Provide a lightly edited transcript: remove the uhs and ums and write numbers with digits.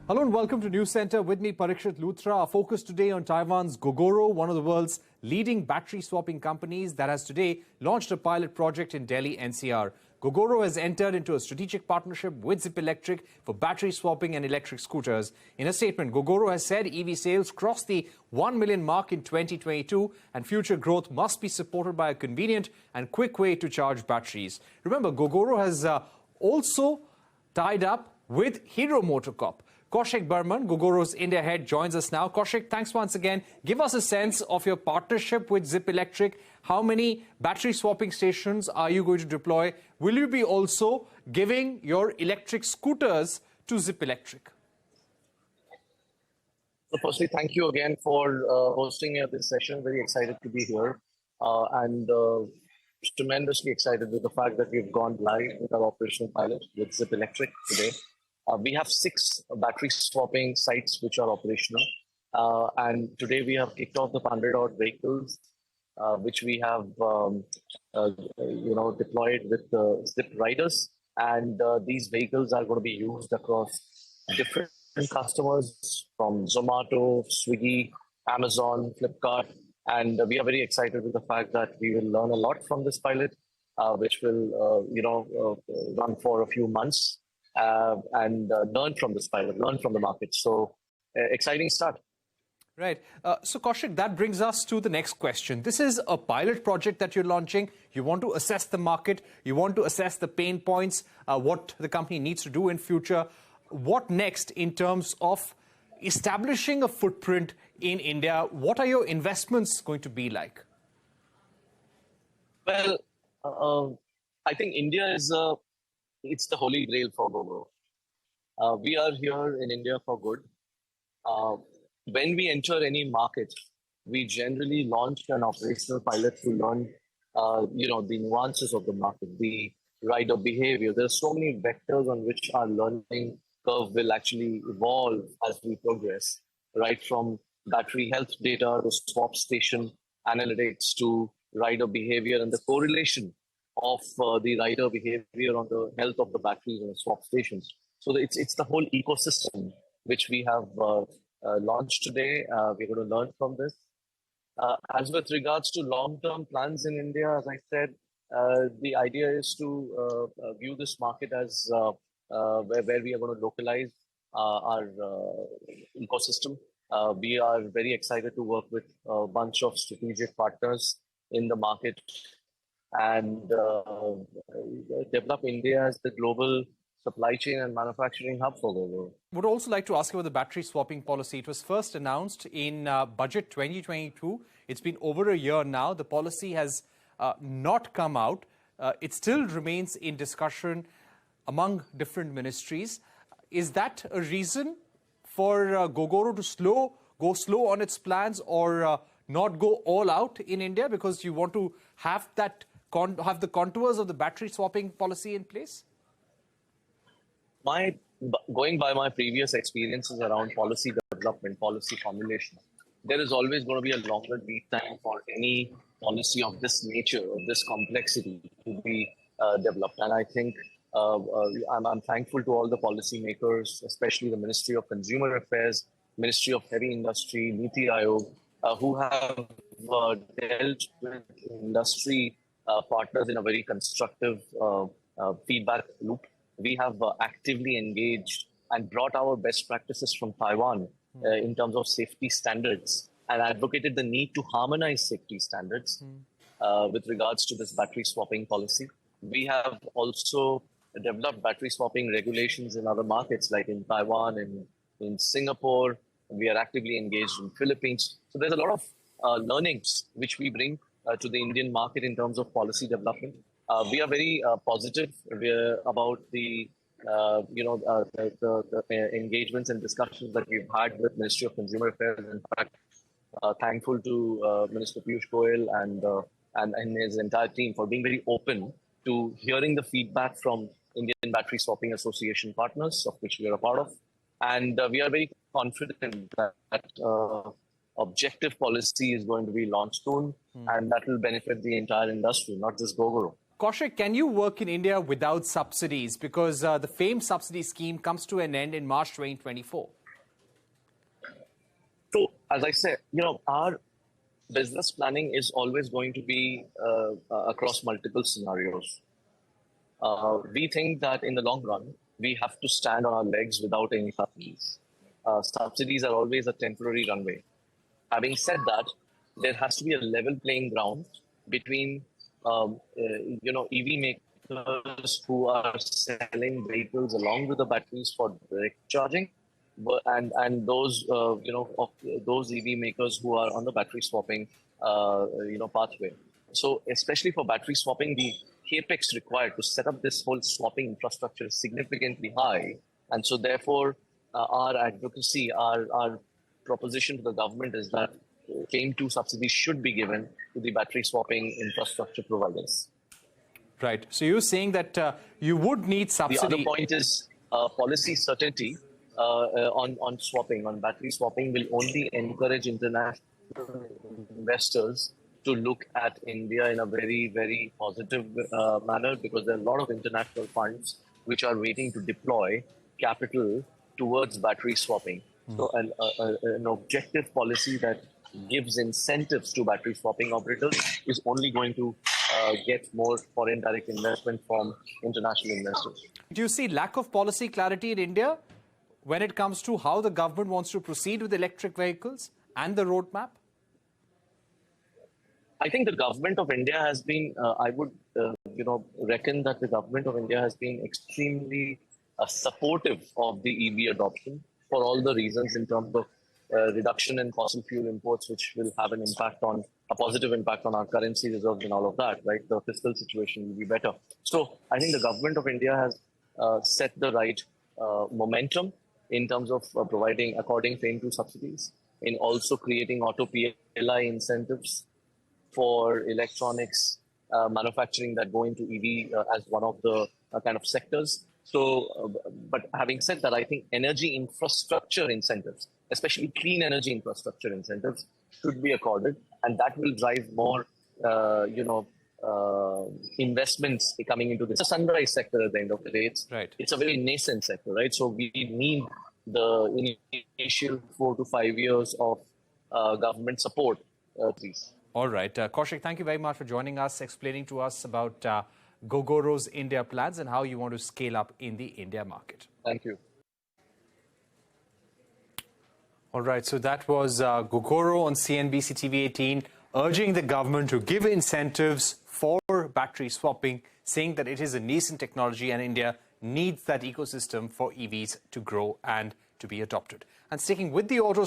Hello and welcome to News Center. With me, Parikshit Luthra. Our focus today on Taiwan's Gogoro, one of the world's leading battery swapping companies that has today launched a pilot project in Delhi-NCR. Gogoro has entered into a strategic partnership with Zypp Electric for battery swapping and electric scooters. In a statement, Gogoro has said EV sales crossed the 1 million mark in 2022 and future growth must be supported by a convenient and quick way to charge batteries. Remember, Gogoro has also tied up with Hero MotoCorp. Kaushik Burman, Gogoro's India head, joins us now. Kaushik, thanks once again. Give us a sense of your partnership with Zypp Electric. How many battery swapping stations are you going to deploy? Will you be also giving your electric scooters to Zypp Electric? So firstly, thank you again for hosting me at this session. Very excited to be here and tremendously excited with the fact that we've gone live with our operational pilot with Zypp Electric today. We have 6 battery swapping sites which are operational, and today we have kicked off the 100-odd vehicles, which we have, deployed with Zypp riders, and these vehicles are going to be used across different customers from Zomato, Swiggy, Amazon, Flipkart, and we are very excited with the fact that we will learn a lot from this pilot, which will, run for a few months. And learn from this pilot, learn from the market. So, exciting start. Right. So, Kaushik, that brings us to the next question. This is a pilot project that you're launching. You want to assess the market. You want to assess the pain points, what the company needs to do in future. What next in terms of establishing a footprint in India? What are your investments going to be like? Well, I think India is it's the holy grail for Gogoro. We are here in India for good. When we enter any market, we generally launch an operational pilot to learn, the nuances of the market, the rider behavior. There are so many vectors on which our learning curve will actually evolve as we progress, right from battery health data to swap station analytics to rider behavior and the correlation of the rider behavior on the health of the batteries and the swap stations. So it's the whole ecosystem which we have launched today. We're going to learn from this. As with regards to long-term plans in India, as I said, the idea is to view this market as where we are going to localize our ecosystem. We are very excited to work with a bunch of strategic partners in the market and develop India as the global supply chain and manufacturing hub for Gogoro. Would also like to ask you about the battery swapping policy. It was first announced in Budget 2022. It's been over a year now. The policy has not come out. It still remains in discussion among different ministries. Is that a reason for Gogoro to go slow on its plans or not go all out in India because you want to have that have the contours of the battery swapping policy in place? Going by my previous experiences around policy development, policy formulation, there is always going to be a longer lead time for any policy of this nature, of this complexity to be developed. And I think I'm thankful to all the policymakers, especially the Ministry of Consumer Affairs, Ministry of Heavy Industry, Niti Aayog, who have dealt with industry partners in a very constructive feedback loop. We have actively engaged and brought our best practices from Taiwan in terms of safety standards and advocated the need to harmonize safety standards with regards to this battery swapping policy. We have also developed battery swapping regulations in other markets like in Taiwan and in Singapore. We are actively engaged in Philippines. So there's a lot of learnings which we bring to the Indian market in terms of policy development. We are very positive about the engagements and discussions that we've had with Ministry of Consumer Affairs. In fact, thankful to Minister Piyush Goyal and his entire team for being very open to hearing the feedback from Indian Battery Swapping Association partners, of which we are a part of. And we are very confident that objective policy is going to be launched soon, and that will benefit the entire industry, not just Gogoro. Kaushik, can you work in India without subsidies? Because the FAME subsidy scheme comes to an end in March 2024. So, as I said, our business planning is always going to be across multiple scenarios. We think that in the long run, we have to stand on our legs without any subsidies. Subsidies are always a temporary runway. Having said that, there has to be a level playing ground between, EV makers who are selling vehicles along with the batteries for direct charging, and those, of those EV makers who are on the battery swapping, pathway. So, especially for battery swapping, the capex required to set up this whole swapping infrastructure is significantly high, and so therefore, our advocacy, our proposition to the government is that FAME 2 subsidies should be given to the battery swapping infrastructure providers. Right. So you're saying that you would need subsidy. The other point is policy certainty on swapping, on battery swapping, will only encourage international investors to look at India in a very, very positive manner, because there are a lot of international funds which are waiting to deploy capital towards battery swapping. So an objective policy that gives incentives to battery swapping operators is only going to get more foreign direct investment from international investors. Do you see lack of policy clarity in India when it comes to how the government wants to proceed with electric vehicles and the roadmap? I think the government of India has been, I would, reckon that the government of India has been extremely supportive of the EV adoption for all the reasons in terms of reduction in fossil fuel imports, which will have a positive impact on our currency reserves and all of that, right? The fiscal situation will be better. So I think the government of India has set the right momentum in terms of providing according FAME 2 subsidies, in also creating auto PLI incentives for electronics manufacturing that go into EV as one of the kind of sectors. So, but having said that, I think energy infrastructure incentives, especially clean energy infrastructure incentives, should be accorded, and that will drive more, investments coming into this. It's a sunrise sector at the end of the day. It's a very nascent sector, right? So we need the initial 4 to 5 years of government support, please. All right. Kaushik, thank you very much for joining us, explaining to us about Gogoro's India plans and how you want to scale up in the India market. Thank you. All right. So that was Gogoro on CNBC TV 18 urging the government to give incentives for battery swapping, saying that it is a nascent technology and India needs that ecosystem for EVs to grow and to be adopted. And sticking with the auto